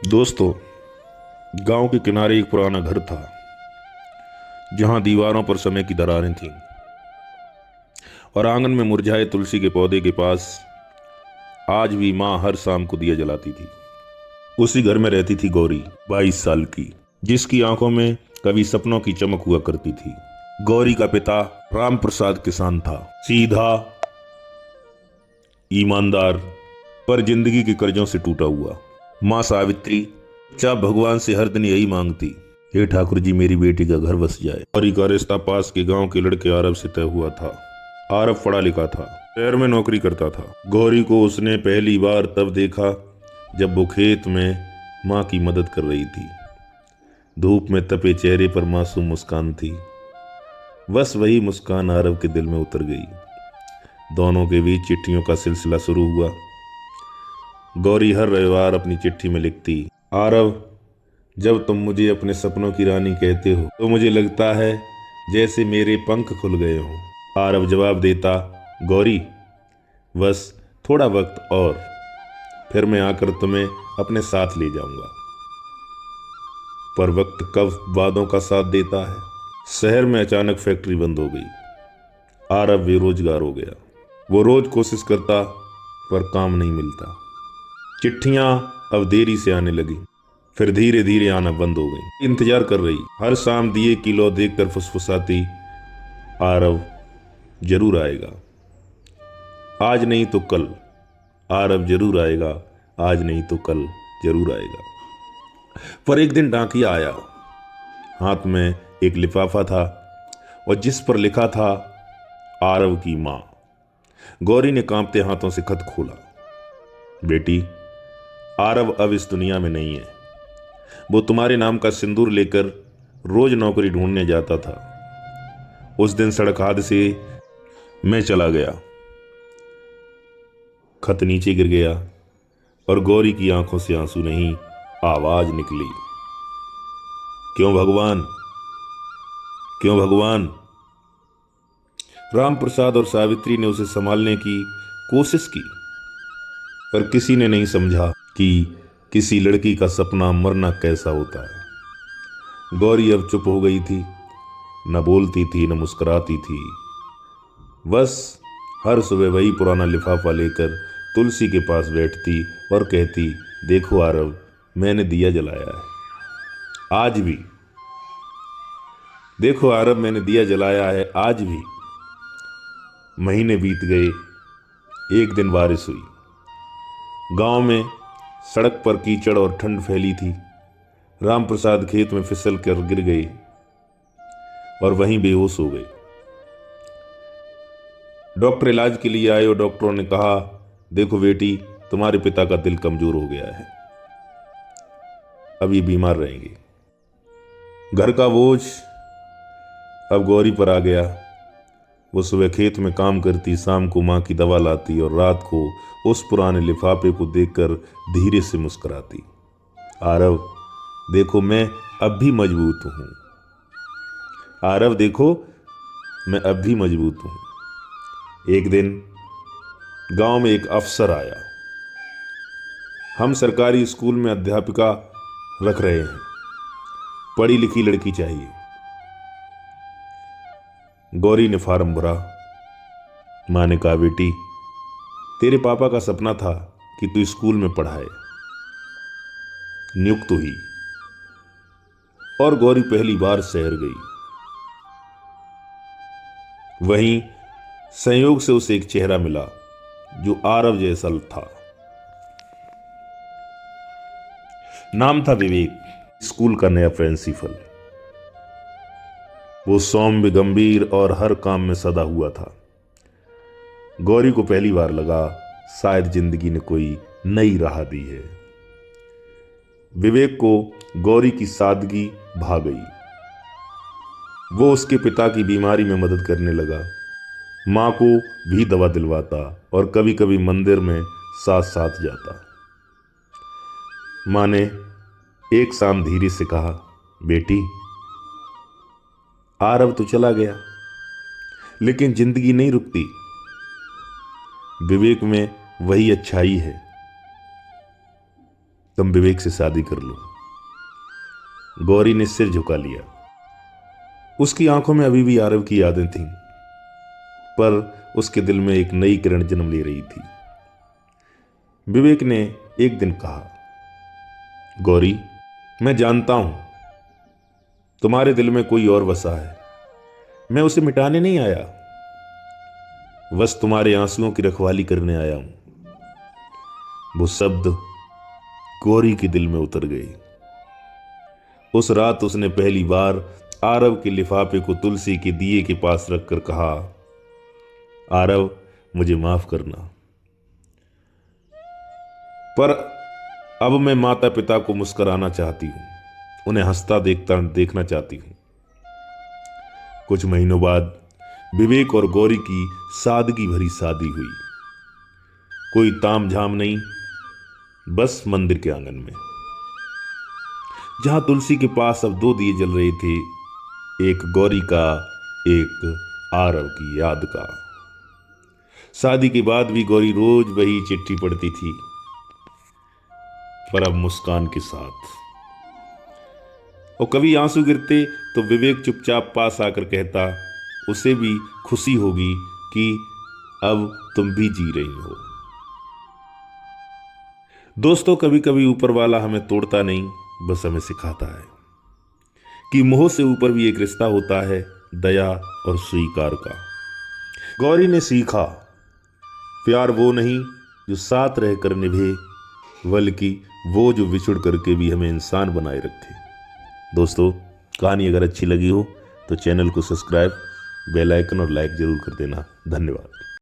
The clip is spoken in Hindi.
दोस्तों, गांव के किनारे एक पुराना घर था जहां दीवारों पर समय की दरारें थीं और आंगन में मुरझाए तुलसी के पौधे के पास आज भी माँ हर शाम को दिया जलाती थी। उसी घर में रहती थी गौरी, 22 साल की, जिसकी आंखों में कभी सपनों की चमक हुआ करती थी। गौरी का पिता राम प्रसाद किसान था, सीधा, ईमानदार, पर जिंदगी के कर्जों से टूटा हुआ। माँ सावित्री चाह भगवान से हर दिन यही मांगती, हे ठाकुर जी, मेरी बेटी का घर बस जाए। गौरी का रिश्ता पास के गांव के लड़के आरव से तय हुआ था। आरव पढ़ा लिखा था, शहर में नौकरी करता था। गौरी को उसने पहली बार तब देखा जब वो खेत में माँ की मदद कर रही थी। धूप में तपे चेहरे पर मासूम मुस्कान थी। बस वही मुस्कान आरव के दिल में उतर गई। दोनों के बीच चिट्ठियों का सिलसिला शुरू हुआ। गौरी हर रविवार अपनी चिट्ठी में लिखती, आरव, जब तुम मुझे अपने सपनों की रानी कहते हो तो मुझे लगता है जैसे मेरे पंख खुल गए हों। आरव जवाब देता, गौरी, बस थोड़ा वक्त और, फिर मैं आकर तुम्हें अपने साथ ले जाऊंगा। पर वक्त कब वादों का साथ देता है। शहर में अचानक फैक्ट्री बंद हो गई। आरव बेरोजगार हो गया। वो रोज कोशिश करता पर काम नहीं मिलता। चिट्ठियां अब देरी से आने लगी, फिर धीरे धीरे आना बंद हो गई। इंतजार कर रही, हर शाम दिए की लौ देखकर फुसफुसाती, आरव जरूर आएगा, आज नहीं तो कल। आरव जरूर आएगा, आज नहीं तो कल जरूर आएगा। पर एक दिन डाकिया आया। हाथ में एक लिफाफा था और जिस पर लिखा था, आरव की मां। गौरी ने कांपते हाथों से खत खोला। बेटी, आरव अब इस दुनिया में नहीं है। वो तुम्हारे नाम का सिंदूर लेकर रोज नौकरी ढूंढने जाता था। उस दिन सड़क हादसे में चला गया। खत नीचे गिर गया और गौरी की आंखों से आंसू नहीं, आवाज निकली, क्यों भगवान, क्यों भगवान। राम प्रसाद और सावित्री ने उसे संभालने की कोशिश की, पर किसी ने नहीं समझा कि किसी लड़की का सपना मरना कैसा होता है। गौरी अब चुप हो गई थी, न बोलती थी न मुस्कुराती थी। बस हर सुबह वही पुराना लिफाफा लेकर तुलसी के पास बैठती और कहती, देखो आरव, मैंने दिया जलाया है आज भी। देखो आरव, मैंने दिया जलाया है आज भी। महीने बीत गए। एक दिन बारिश हुई। गांव में सड़क पर कीचड़ और ठंड फैली थी। राम प्रसाद खेत में फिसल कर गिर गए और वहीं बेहोश हो गए। डॉक्टर इलाज के लिए आए और डॉक्टरों ने कहा, देखो बेटी, तुम्हारे पिता का दिल कमजोर हो गया है, अब ये बीमार रहेंगे। घर का बोझ अब गौरी पर आ गया। वो सुबह खेत में काम करती, शाम को माँ की दवा लाती और रात को उस पुराने लिफाफे को देखकर धीरे से मुस्कुराती। आरव, देखो, मैं अब भी मजबूत हूं। आरव, देखो, मैं अब भी मजबूत हूं। एक दिन गांव में एक अफसर आया। हम सरकारी स्कूल में अध्यापिका रख रहे हैं, पढ़ी लिखी लड़की चाहिए। गौरी ने फार्म भरा। मां ने कहा, बेटी, तेरे पापा का सपना था कि तू स्कूल में पढ़ाए। नियुक्त हुई और गौरी पहली बार शहर गई। वहीं संयोग से उसे एक चेहरा मिला जो आरव जैसा था। नाम था विवेक, स्कूल का नया प्रिंसिपल। वो सौम्य, गंभीर और हर काम में सदा हुआ था। गौरी को पहली बार लगा शायद जिंदगी ने कोई नई राह दी है। विवेक को गौरी की सादगी भा गई। वो उसके पिता की बीमारी में मदद करने लगा, मां को भी दवा दिलवाता और कभी कभी मंदिर में साथ साथ जाता। मां ने एक शाम धीरे से कहा, बेटी, आरव तो चला गया, लेकिन जिंदगी नहीं रुकती। विवेक में वही अच्छाई है। तुम विवेक से शादी कर लो। गौरी ने सिर झुका लिया। उसकी आंखों में अभी भी आरव की यादें थीं, पर उसके दिल में एक नई किरण जन्म ले रही थी। विवेक ने एक दिन कहा, गौरी, मैं जानता हूं तुम्हारे दिल में कोई और बसा है। मैं उसे मिटाने नहीं आया, बस तुम्हारे आंसुओं की रखवाली करने आया हूं। वो शब्द गौरी के दिल में उतर गए। उस रात उसने पहली बार आरव के लिफाफे को तुलसी के दिए के पास रखकर कहा, आरव, मुझे माफ करना, पर अब मैं माता पिता को मुस्कुराना चाहती हूं, उन्हें हंसता देखना चाहती हूं। कुछ महीनों बाद विवेक और गौरी की सादगी भरी शादी हुई। कोई तामझाम नहीं, बस मंदिर के आंगन में, जहां तुलसी के पास अब 2 दिए जल रहे थे, एक गौरी का, एक आरव की याद का। शादी के बाद भी गौरी रोज वही चिट्ठी पढ़ती थी, पर अब मुस्कान के साथ। और कभी आंसू गिरते तो विवेक चुपचाप पास आकर कहता, उसे भी खुशी होगी कि अब तुम भी जी रही हो। दोस्तों, कभी कभी ऊपर वाला हमें तोड़ता नहीं, बस हमें सिखाता है कि मोह से ऊपर भी एक रिश्ता होता है, दया और स्वीकार का। गौरी ने सीखा, प्यार वो नहीं जो साथ रहकर निभे, बल्कि वो जो बिछुड़ करके भी हमें इंसान बनाए रखे। दोस्तों, कहानी अगर अच्छी लगी हो तो चैनल को सब्सक्राइब, बेल आइकन और लाइक जरूर कर देना। धन्यवाद।